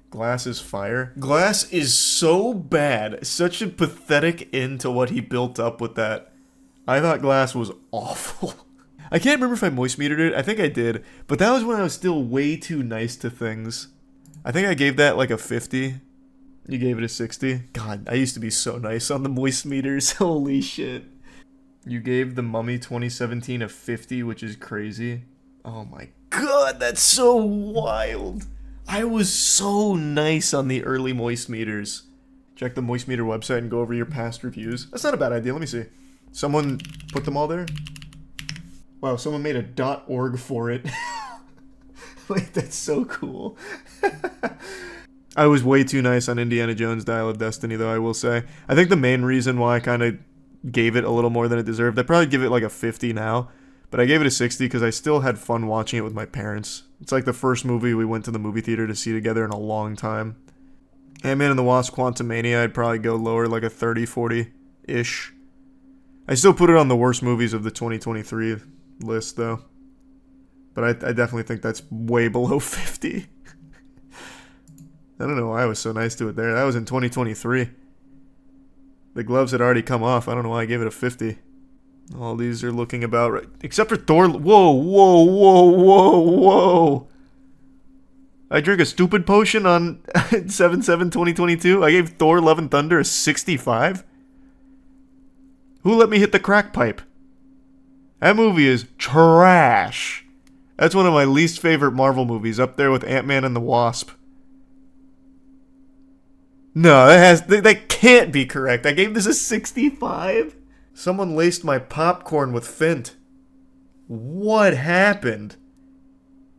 Glass is fire. Glass is so bad. Such a pathetic end to what he built up with that. I thought Glass was awful. I can't remember if I moist metered it. I think I did. But that was when I was still way too nice to things. I think I gave that like a 50. You gave it a 60? God, I used to be so nice on the moist meters. Holy shit. You gave the Mummy 2017 a 50, which is crazy. Oh my god, that's so wild. I was so nice on the early moist meters. Check the moist meter website and go over your past reviews. That's not a bad idea. Let me see. Someone put them all there? Wow, someone made a .org for it. Like, that's so cool. I was way too nice on Indiana Jones Dial of Destiny, though, I will say. I think the main reason why I kind of gave it a little more than it deserved, I'd probably give it like a 50 now, but I gave it a 60 because I still had fun watching it with my parents. It's like the first movie we went to the movie theater to see together in a long time. Ant-Man and the Wasp: Quantumania, I'd probably go lower, like a 30, 40-ish. I still put it on the worst movies of the 2023 list, though. But I definitely think that's way below 50. I don't know why I was so nice to it there. That was in 2023. The gloves had already come off. I don't know why I gave it a 50. All these are looking about right. Except for Thor. Whoa, whoa, whoa, whoa, whoa. I drank a stupid potion on 7/7/2022. I gave Thor Love and Thunder a 65. Who let me hit the crack pipe? That movie is trash. That's one of my least favorite Marvel movies, up there with Ant-Man and the Wasp. No, that can't be correct. I gave this a 65? Someone laced my popcorn with Fint. What happened?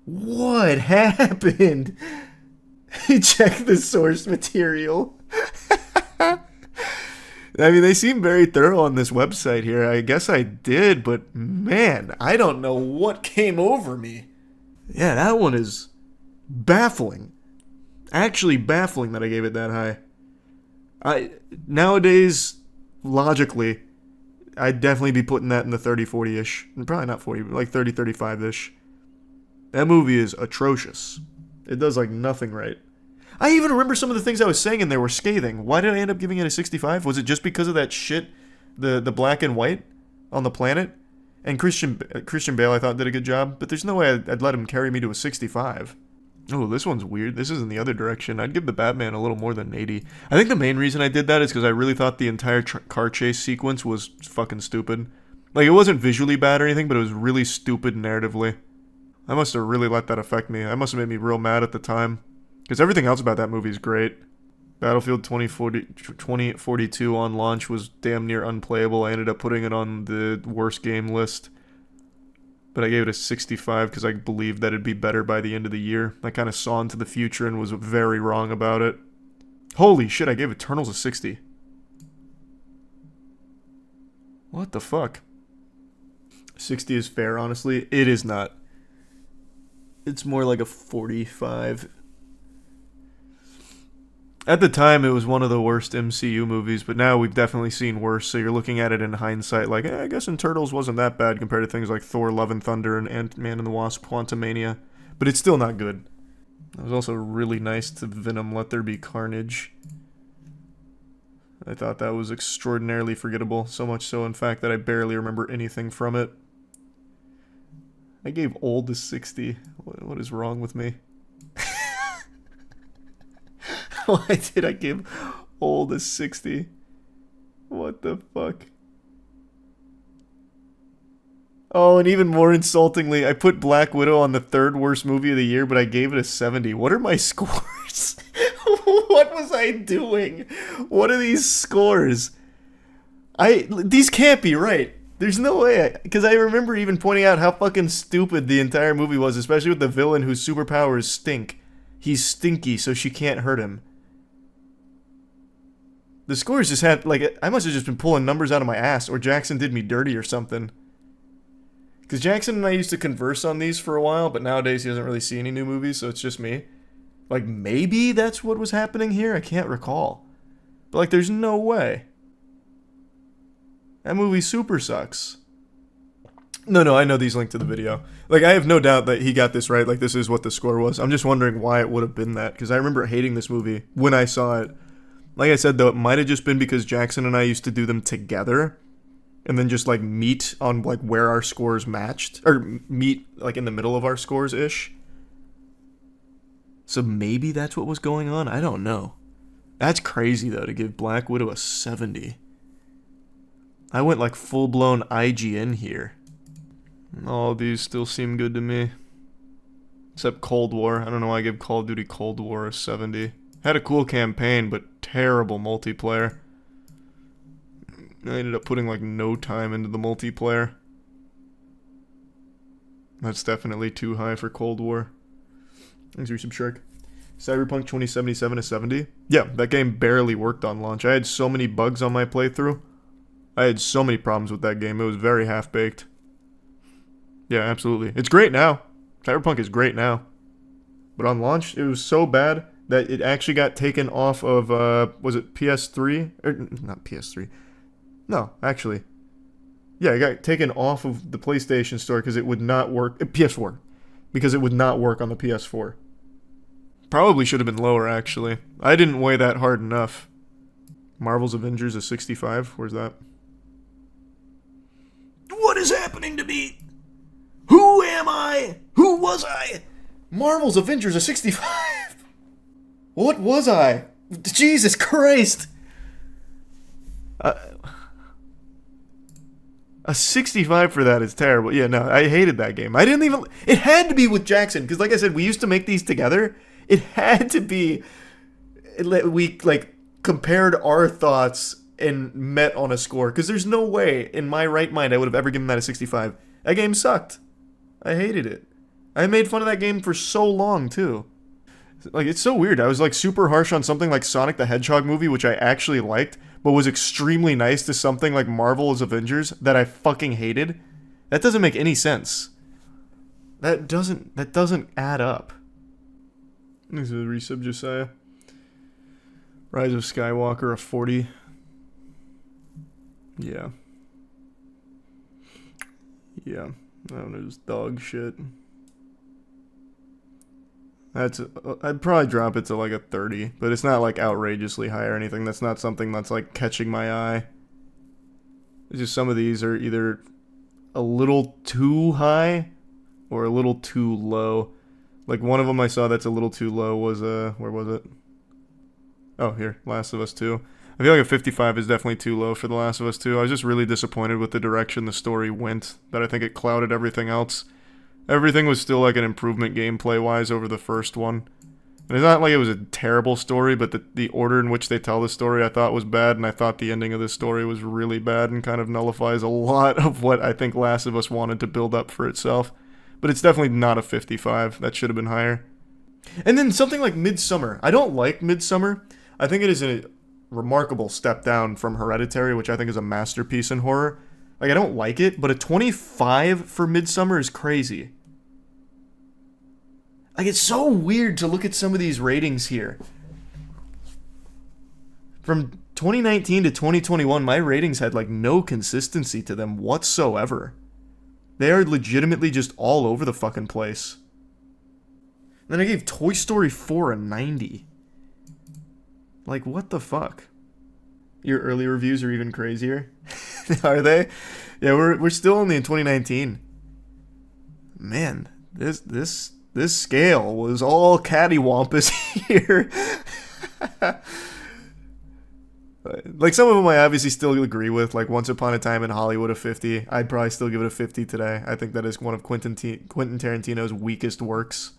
What happened? Check the source material. I mean, they seem very thorough on this website here. I guess I did, but man, I don't know what came over me. Yeah, that one is baffling. Actually baffling that I gave it that high. Nowadays, logically, I'd definitely be putting that in the 30, 40-ish. Probably not 40, but like 30, 35-ish. That movie is atrocious. It does like nothing right. I even remember some of the things I was saying in there were scathing. Why did I end up giving it a 65? Was it just because of that shit, the black and white on the planet? And Christian Bale I thought did a good job, but there's no way I'd let him carry me to a 65. Oh, this one's weird. This is in the other direction. I'd give the Batman a little more than 80. I think the main reason I did that is because I really thought the entire car chase sequence was fucking stupid. Like, it wasn't visually bad or anything, but it was really stupid narratively. I must have really let that affect me. I must have made me real mad at the time. Because everything else about that movie is great. Battlefield 2042 on launch was damn near unplayable. I ended up putting it on the worst game list. But I gave it a 65 because I believed that it'd be better by the end of the year. I kind of saw into the future and was very wrong about it. Holy shit, I gave Eternals a 60. What the fuck? 60 is fair, honestly. It is not. It's more like a 45. At the time, it was one of the worst MCU movies, but now we've definitely seen worse, so you're looking at it in hindsight like, I guess in Turtles wasn't that bad compared to things like Thor, Love and Thunder, and Ant-Man and the Wasp, Quantumania. But it's still not good. It was also really nice to Venom Let There Be Carnage. I thought that was extraordinarily forgettable, so much so, in fact, that I barely remember anything from it. I gave Old a 60. What is wrong with me? Why did I give Old a 60? What the fuck? Oh, and even more insultingly, I put Black Widow on the third worst movie of the year, but I gave it a 70. What are my scores? What was I doing? What are these scores? These can't be right. There's no way. Because I remember even pointing out how fucking stupid the entire movie was, especially with the villain whose superpowers stink. He's stinky, so she can't hurt him. The scores just had, like, I must have just been pulling numbers out of my ass, or Jackson did me dirty or something. Because Jackson and I used to converse on these for a while, but nowadays he doesn't really see any new movies, so it's just me. Like, maybe that's what was happening here? I can't recall. But, like, there's no way. That movie super sucks. No, I know these linked to the video. Like, I have no doubt that he got this right. Like, this is what the score was. I'm just wondering why it would have been that, because I remember hating this movie when I saw it. Like I said, though, it might have just been because Jackson and I used to do them together, and then just, like, meet on, like, where our scores matched, or meet, like, in the middle of our scores-ish. So maybe that's what was going on? I don't know. That's crazy, though, to give Black Widow a 70. I went, like, full-blown IGN here. All of these still seem good to me. Except Cold War. I don't know why I give Call of Duty Cold War a 70. Had a cool campaign, but terrible multiplayer. I ended up putting like no time into the multiplayer. That's definitely too high for Cold War. Thanks for some Shrek. Cyberpunk 2077 a 70. Yeah, that game barely worked on launch. I had so many bugs on my playthrough. I had so many problems with that game. It was very half-baked. Yeah, absolutely. It's great now. Cyberpunk is great now. But on launch, it was so bad that it actually got taken off of, was it PS3? Or, not PS3. No, actually. Yeah, it got taken off of the PlayStation Store because it would not work. PS4. Because it would not work on the PS4. Probably should have been lower, actually. I didn't weigh that hard enough. Marvel's Avengers a 65. Where's that? What is happening to me? Who am I? Who was I? Marvel's Avengers a 65. What was I? Jesus Christ. A 65 for that is terrible. Yeah, no, I hated that game. I didn't even... It had to be with Jackson, because like I said, we used to make these together. It had to be... We, like, compared our thoughts and met on a score, because there's no way, in my right mind, I would have ever given that a 65. That game sucked. I hated it. I made fun of that game for so long, too. Like, it's so weird. I was, like, super harsh on something like Sonic the Hedgehog movie, which I actually liked, but was extremely nice to something like Marvel's Avengers that I fucking hated. That doesn't make any sense. That doesn't add up. This is a resub Josiah. Rise of Skywalker, a 40. Yeah. Yeah. I don't know, just dog shit. I'd probably drop it to like a 30, but it's not like outrageously high or anything. That's not something that's like catching my eye. It's just some of these are either a little too high or a little too low. Like one of them I saw that's a little too low was, where was it? Oh, here, Last of Us 2. I feel like a 55 is definitely too low for The Last of Us 2. I was just really disappointed with the direction the story went, that I think it clouded everything else. Everything was still like an improvement gameplay-wise over the first one. And it's not like it was a terrible story, but the order in which they tell the story I thought was bad, and I thought the ending of this story was really bad and kind of nullifies a lot of what I think Last of Us wanted to build up for itself. But it's definitely not a 55. That should have been higher. And then something like Midsummer. I don't like Midsummer. I think it is a remarkable step down from Hereditary, which I think is a masterpiece in horror. Like, I don't like it, but a 25 for Midsummer is crazy. Like, it's so weird to look at some of these ratings here. From 2019 to 2021, my ratings had, like, no consistency to them whatsoever. They are legitimately just all over the fucking place. Then I gave Toy Story 4 a 90. Like, what the fuck? Your early reviews are even crazier. Are they? Yeah, we're still only in 2019. Man, this scale was all cattywampus here. Like, some of them I obviously still agree with, like Once Upon a Time in Hollywood, a 50. I'd probably still give it a 50 today. I think that is one of Quentin Tarantino's weakest works.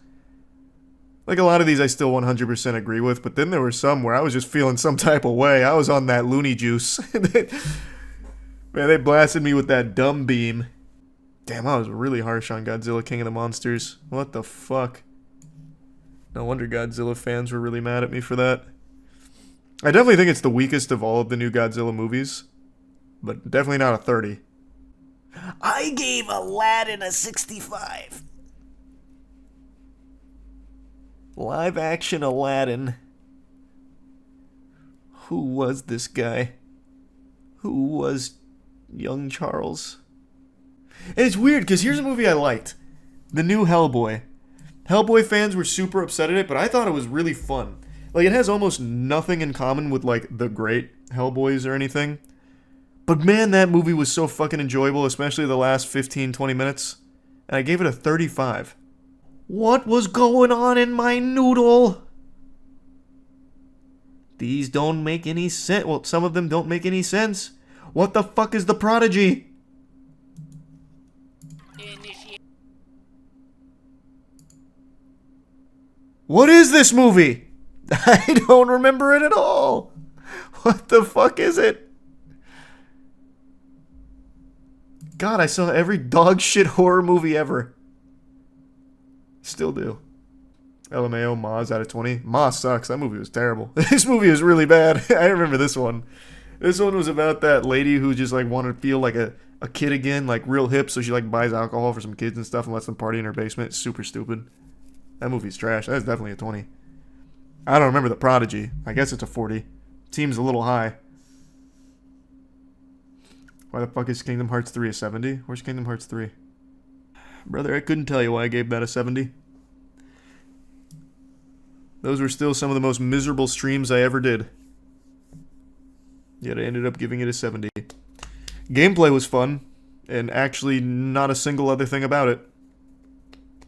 Like, a lot of these I still 100% agree with, but then there were some where I was just feeling some type of way. I was on that loony juice. Man, they blasted me with that dumb beam. Damn, I was really harsh on Godzilla King of the Monsters. What the fuck? No wonder Godzilla fans were really mad at me for that. I definitely think it's the weakest of all of the new Godzilla movies, but definitely not a 30. I gave Aladdin a 65. Live action Aladdin. Who was this guy? Who was young Charles? And it's weird, because here's a movie I liked. The new Hellboy. Hellboy fans were super upset at it, but I thought it was really fun. Like, it has almost nothing in common with, like, the great Hellboys or anything. But man, that movie was so fucking enjoyable, especially the last 15, 20 minutes. And I gave it a 35. What was going on in my noodle? These don't make any sense. Well, some of them don't make any sense. What the fuck is The Prodigy? What is this movie? I don't remember it at all. What the fuck is it? God, I saw every dog shit horror movie ever. Still do. LMAO, Moz out of 20. Moz sucks. That movie was terrible. This movie is really bad. I remember this one. This one was about that lady who just like wanted to feel like a kid again, like real hip, so she like buys alcohol for some kids and stuff and lets them party in her basement. It's super stupid. That movie's trash. That's definitely a 20. I don't remember The Prodigy. I guess it's a 40. Seems a little high. Why the fuck is Kingdom Hearts 3 a 70? Where's Kingdom Hearts 3? Brother, I couldn't tell you why I gave that a 70. Those were still some of the most miserable streams I ever did. Yet I ended up giving it a 70. Gameplay was fun, and actually not a single other thing about it.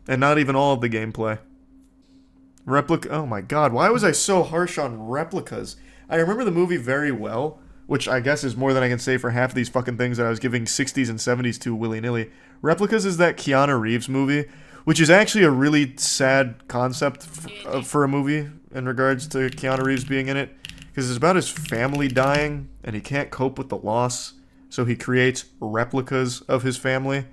And not even all of the gameplay. Oh my god, why was I so harsh on replicas? I remember the movie very well, which I guess is more than I can say for half of these fucking things that I was giving 60s and 70s to willy-nilly. Replicas is that Keanu Reeves movie, which is actually a really sad concept for a movie in regards to Keanu Reeves being in it. Because it's about his family dying, and he can't cope with the loss, so he creates replicas of his family.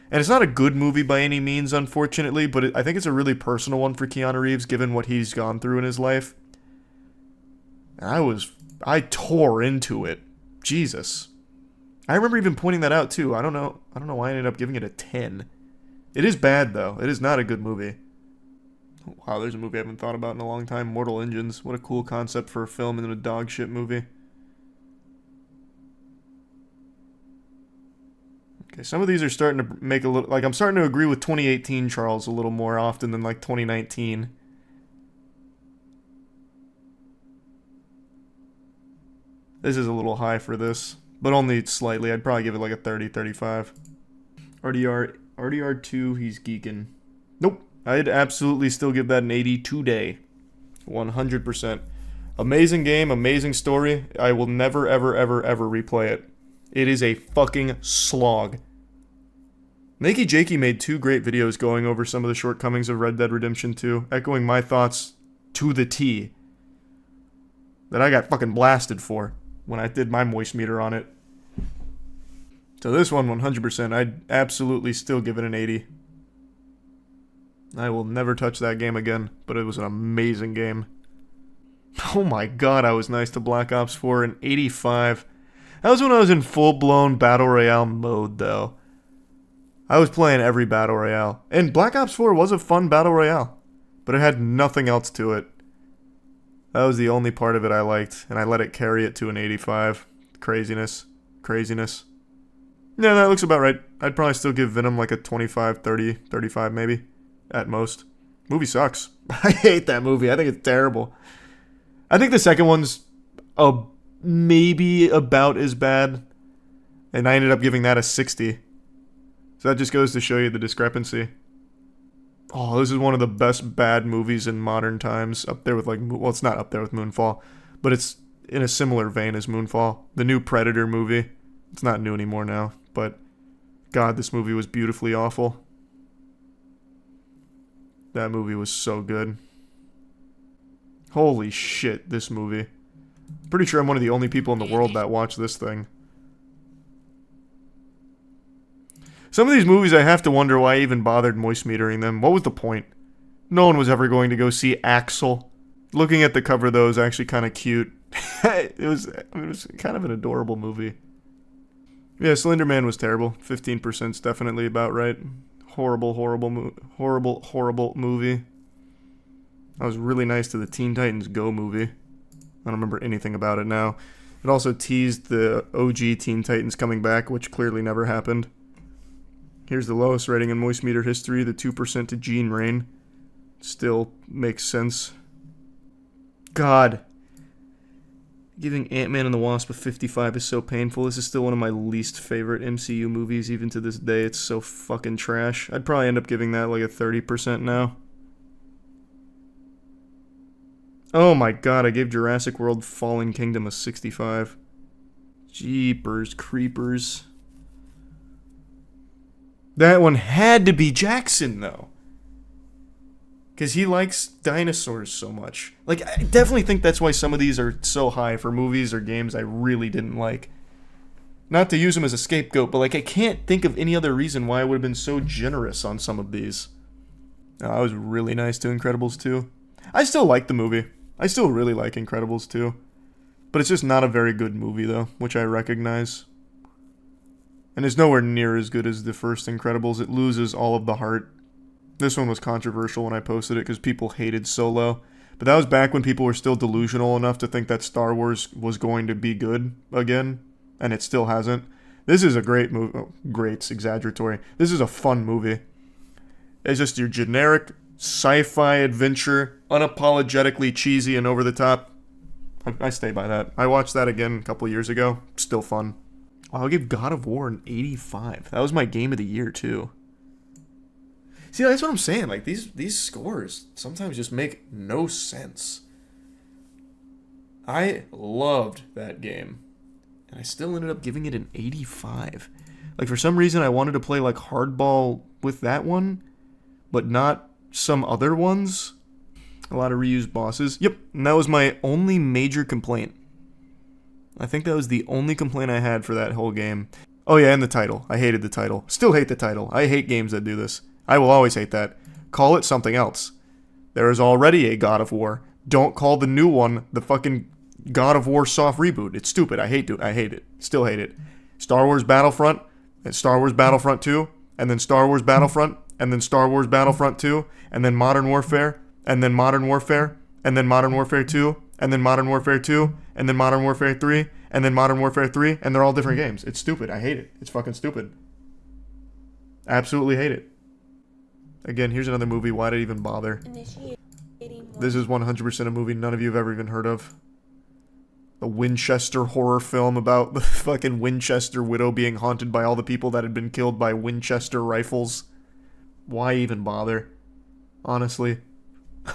And it's not a good movie by any means, unfortunately, but I think it's a really personal one for Keanu Reeves, given what he's gone through in his life. And I tore into it. Jesus. I remember even pointing that out, too. I don't know why I ended up giving it a 10. It is bad, though. It is not a good movie. Wow, there's a movie I haven't thought about in a long time. Mortal Engines. What a cool concept for a film and a dog shit movie. Okay, some of these are starting to make a little... Like, I'm starting to agree with 2018 Charles a little more often than, like, 2019. This is a little high for this. But only slightly. I'd probably give it, like, a 30, 35. RDR2, he's geeking. Nope. I'd absolutely still give that an 80 today. 100%. Amazing game, amazing story. I will never, ever, ever, ever replay it. It is a fucking slog. Nakey Jakey made 2 great videos going over some of the shortcomings of Red Dead Redemption 2, echoing my thoughts to the T. That I got fucking blasted for when I did my moist meter on it. So this one, 100%, I'd absolutely still give it an 80. I will never touch that game again, but it was an amazing game. Oh my god, I was nice to Black Ops 4, an 85. That was when I was in full-blown Battle Royale mode, though. I was playing every Battle Royale. And Black Ops 4 was a fun Battle Royale, but it had nothing else to it. That was the only part of it I liked, and I let it carry it to an 85. Craziness. Craziness. Yeah, that looks about right. I'd probably still give Venom like a 25, 30, 35 maybe. At most. Movie sucks. I hate that movie. I think it's terrible. I think the second one's maybe about as bad. And I ended up giving that a 60. So that just goes to show you the discrepancy. Oh, this is one of the best bad movies in modern times. Up there with like... Well, it's not up there with Moonfall. But it's in a similar vein as Moonfall. The new Predator movie. It's not new anymore now. But... God, this movie was beautifully awful. That movie was so good. Holy shit, this movie. Pretty sure I'm one of the only people in the world that watch this thing. Some of these movies I have to wonder why I even bothered moist metering them. What was the point? No one was ever going to go see Axel. Looking at the cover though is actually kind of cute. it was kind of an adorable movie. Yeah, Slender Man was terrible. 15% is definitely about right. Horrible movie. I was really nice to the Teen Titans Go movie. I don't remember anything about it now. It also teased the OG Teen Titans coming back, which clearly never happened. Here's the lowest rating in Moist Meter history, the 2% to Gene Rain. Still makes sense. God. Giving Ant-Man and the Wasp a 55 is so painful. This is still one of my least favorite MCU movies, even to this day. It's so fucking trash. I'd probably end up giving that like a 30% now. Oh my god, I gave Jurassic World Fallen Kingdom a 65. Jeepers creepers. That one had to be Jackson, though. Because he likes dinosaurs so much. Like, I definitely think that's why some of these are so high for movies or games I really didn't like. Not to use him as a scapegoat, but like I can't think of any other reason why I would have been so generous on some of these. I was really nice to Incredibles 2. I still like the movie. I still really like Incredibles 2. But it's just not a very good movie, though, which I recognize. And it's nowhere near as good as the first Incredibles. It loses all of the heart. This one was controversial when I posted it because people hated Solo. But that was back when people were still delusional enough to think that Star Wars was going to be good again. And it still hasn't. This is a great movie. Oh, great's exaggeratory. This is a fun movie. It's just your generic sci-fi adventure, unapologetically cheesy and over the top. I stay by that. I watched that again a couple years ago. Still fun. I'll give God of War an 85. That was my game of the year, too. See, that's what I'm saying. Like, these scores sometimes just make no sense. I loved that game. And I still ended up giving it an 85. Like, for some reason, I wanted to play, like, hardball with that one, but not some other ones. A lot of reused bosses. Yep, and that was my only major complaint. I think that was the only complaint I had for that whole game. Oh yeah, and the title. I hated the title. Still hate the title. I hate games that do this. I will always hate that. Call it something else. There is already a God of War. Don't call the new one the fucking God of War soft reboot. It's stupid. I hate it. Still hate it. Star Wars Battlefront, and Star Wars Battlefront 2, and then Star Wars Battlefront, and then Star Wars Battlefront 2, and then Modern Warfare, and then Modern Warfare, and then Modern Warfare 2, and then Modern Warfare 2, and then Modern Warfare 3, and then Modern Warfare 3, and they're all different games. It's stupid. I hate it. It's fucking stupid. Absolutely hate it. Again, here's another movie. Why did I even bother? This is 100% a movie none of you have ever even heard of. A Winchester horror film about the fucking Winchester widow being haunted by all the people that had been killed by Winchester rifles. Why even bother? Honestly.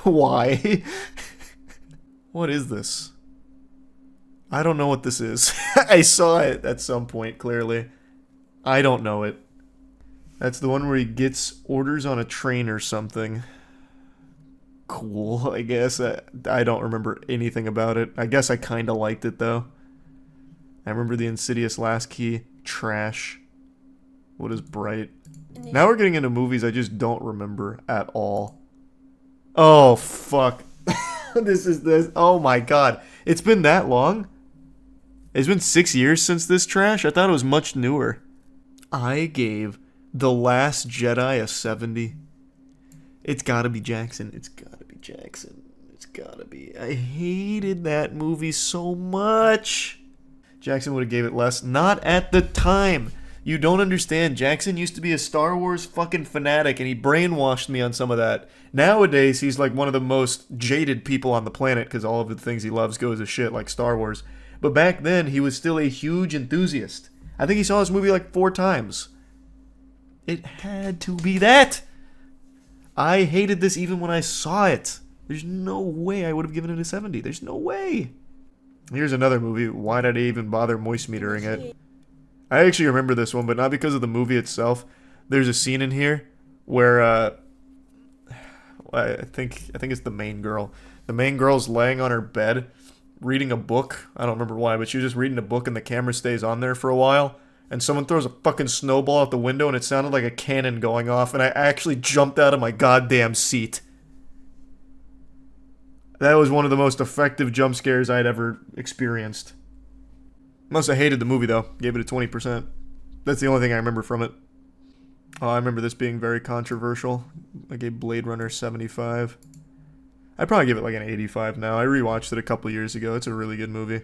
Why? What is this? I don't know what this is. I saw it at some point, clearly. I don't know it. That's the one where he gets orders on a train or something. Cool, I guess. I don't remember anything about it. I guess I kind of liked it, though. I remember the Insidious Last Key. Trash. What is Bright? Now we're getting into movies I just don't remember at all. Oh, fuck. This. Oh, my God. It's been that long? It's been 6 years since this trash? I thought it was much newer. I gave The Last Jedi a 70. It's gotta be Jackson. It's gotta be Jackson. It's gotta be. I hated that movie so much. Jackson would have gave it less. Not at the time. You don't understand. Jackson used to be a Star Wars fucking fanatic, and he brainwashed me on some of that. Nowadays, he's like one of the most jaded people on the planet because all of the things he loves goes to shit, like Star Wars. But back then, he was still a huge enthusiast. I think he saw this movie like 4 times. It had to be that. I hated this even when I saw it. There's no way I would have given it a 70. There's no way. Here's another movie. Why did I even bother moist metering it? I actually remember this one, but not because of the movie itself. There's a scene in here where I think it's the main girl. The main girl's laying on her bed reading a book. I don't remember why, but she was just reading a book and the camera stays on there for a while. And someone throws a fucking snowball out the window and it sounded like a cannon going off. And I actually jumped out of my goddamn seat. That was one of the most effective jump scares I'd ever experienced. Must have hated the movie though. Gave it a 20%. That's the only thing I remember from it. Oh, I remember this being very controversial. I gave Blade Runner 75. I'd probably give it like an 85 now. I rewatched it a couple years ago. It's a really good movie.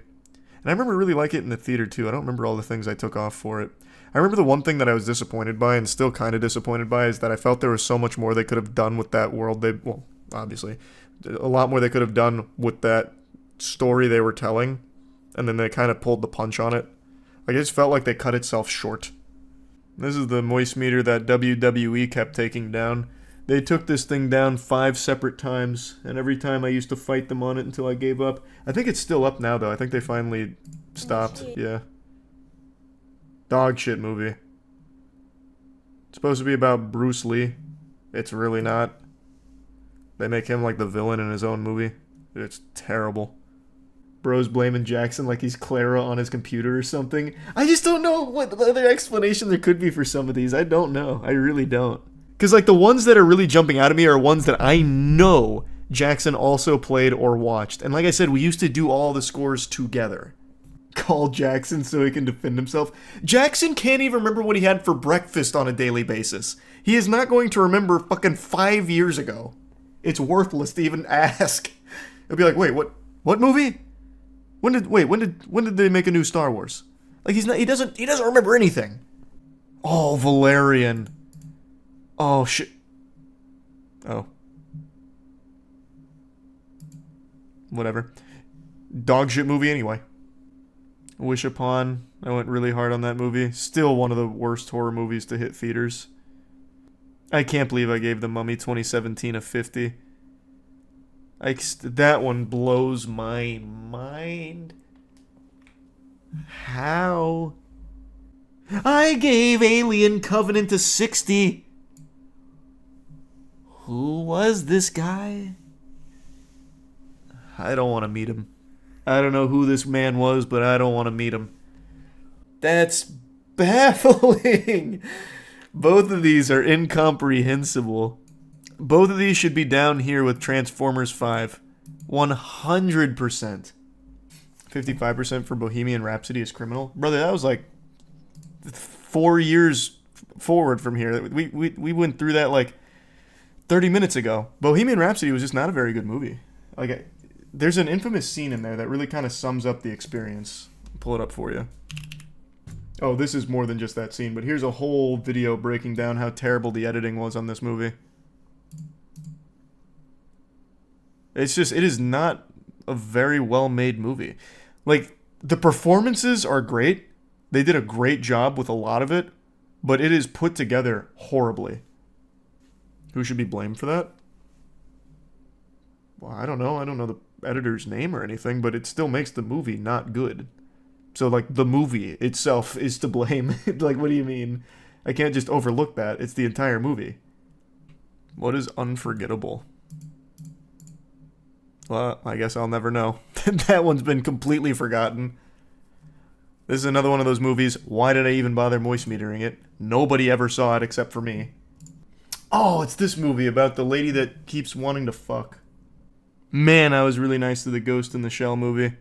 And I remember really liking it in the theater too. I don't remember all the things I took off for it. I remember the one thing that I was disappointed by, and still kind of disappointed by, is that I felt there was so much more they could have done with that world. Well, obviously, a lot more they could have done with that story they were telling, and then they kind of pulled the punch on it. Like, it just felt like they cut itself short. This is the moist meter that WWE kept taking down. They took this thing down 5 separate times, and every time I used to fight them on it until I gave up. I think it's still up now, though. I think they finally stopped. Yeah. Dog shit movie. It's supposed to be about Bruce Lee. It's really not. They make him like the villain in his own movie. It's terrible. Bro's blaming Jackson like he's Clara on his computer or something. I just don't know what other explanation there could be for some of these. I don't know. I really don't. Because, like, the ones that are really jumping out at me are ones that I know Jackson also played or watched. And like I said, we used to do all the scores together. Call Jackson so he can defend himself. Jackson can't even remember what he had for breakfast on a daily basis. He is not going to remember fucking 5 years ago. It's worthless to even ask. He'll be like, wait, what movie? When did they make a new Star Wars? Like, he doesn't remember anything. Oh, Valerian. Oh, shit. Oh. Whatever. Dog shit movie anyway. Wish Upon. I went really hard on that movie. Still one of the worst horror movies to hit theaters. I can't believe I gave The Mummy 2017 a 50. That one blows my mind. How? I gave Alien Covenant a 60. Who was this guy? I don't want to meet him. I don't know who this man was, but I don't want to meet him. That's baffling. Both of these are incomprehensible. Both of these should be down here with Transformers 5. 100%. 55% for Bohemian Rhapsody is Criminal. Brother, that was like 4 years forward from here. We went through that like 30 minutes ago. Bohemian Rhapsody was just not a very good movie. Like, there's an infamous scene in there that really kind of sums up the experience. I'll pull it up for you. Oh, this is more than just that scene, but here's a whole video breaking down how terrible the editing was on this movie. It is not a very well-made movie. Like, the performances are great. They did a great job with a lot of it, but it is put together horribly. Who should be blamed for that? Well, I don't know. I don't know the editor's name or anything, but it still makes the movie not good. So, like, the movie itself is to blame. Like, what do you mean? I can't just overlook that. It's the entire movie. What is unforgettable? Well, I guess I'll never know. That one's been completely forgotten. This is another one of those movies. Why did I even bother moist metering it? Nobody ever saw it except for me. Oh, it's this movie about the lady that keeps wanting to fuck. Man, I was really nice to the Ghost in the Shell movie.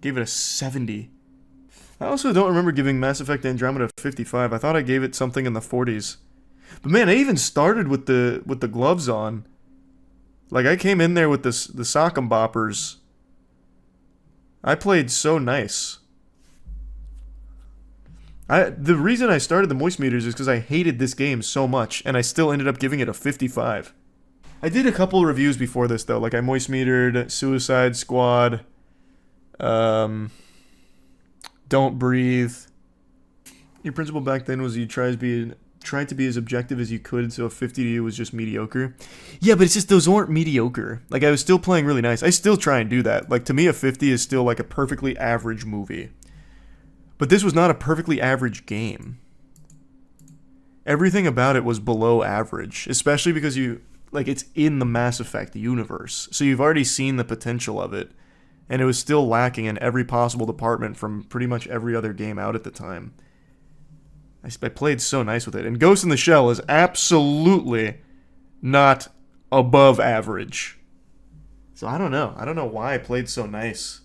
Gave it a 70. I also don't remember giving Mass Effect Andromeda a 55. I thought I gave it something in the 40s. But man, I even started with the gloves on. Like, I came in there with the sock 'em boppers. I played so nice. The reason I started the moist meters is because I hated this game so much, and I still ended up giving it a 55. I did a couple reviews before this, though. Like, I moist metered Suicide Squad, Don't Breathe. Your principle back then was you tried to be as objective as you could, so a 50 to you was just mediocre. Yeah, but it's just those weren't mediocre. Like, I was still playing really nice. I still try and do that. Like, to me, a 50 is still like a perfectly average movie. But this was not a perfectly average game. Everything about it was below average, especially because it's in the Mass Effect universe. So you've already seen the potential of it, and it was still lacking in every possible department from pretty much every other game out at the time. I played so nice with it. And Ghost in the Shell is absolutely not above average. So I don't know. I don't know why I played so nice.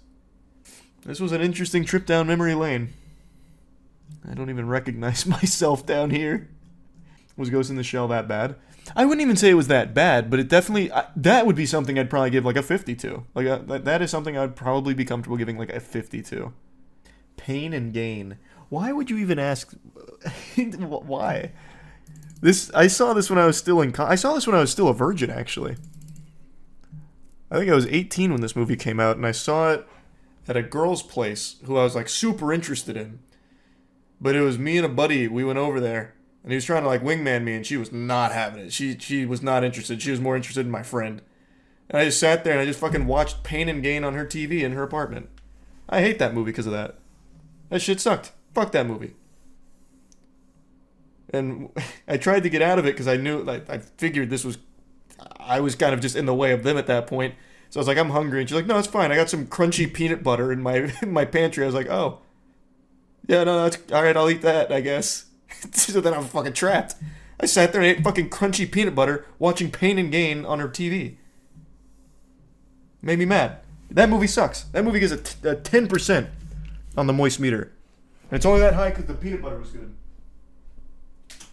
This was an interesting trip down memory lane. I don't even recognize myself down here. Was Ghost in the Shell that bad? I wouldn't even say it was that bad, but it definitely... that would be something I'd probably give like a 50 to. Like, that is something I'd probably be comfortable giving like a 50 to. Pain and Gain. Why would you even ask? Why? I saw this when I was still I saw this when I was still a virgin, actually. I think I was 18 when this movie came out, and I saw it at a girl's place who I was like super interested in. But it was me and a buddy. We went over there, and he was trying to like wingman me, and she was not having it. She was not interested. She was more interested in my friend. And I just sat there and I just fucking watched Pain and Gain on her TV in her apartment. I hate that movie because of that. That shit sucked. Fuck that movie. And I tried to get out of it because I knew, like, I figured I was kind of just in the way of them at that point. So I was like, I'm hungry. And she's like, no, it's fine. I got some crunchy peanut butter in my pantry. I was like, oh. Yeah, no, that's all right. I'll eat that, I guess. So then I'm fucking trapped. I sat there and ate fucking crunchy peanut butter watching Pain and Gain on her TV. Made me mad. That movie sucks. That movie gets a 10% on the moist meter. And it's only that high because the peanut butter was good.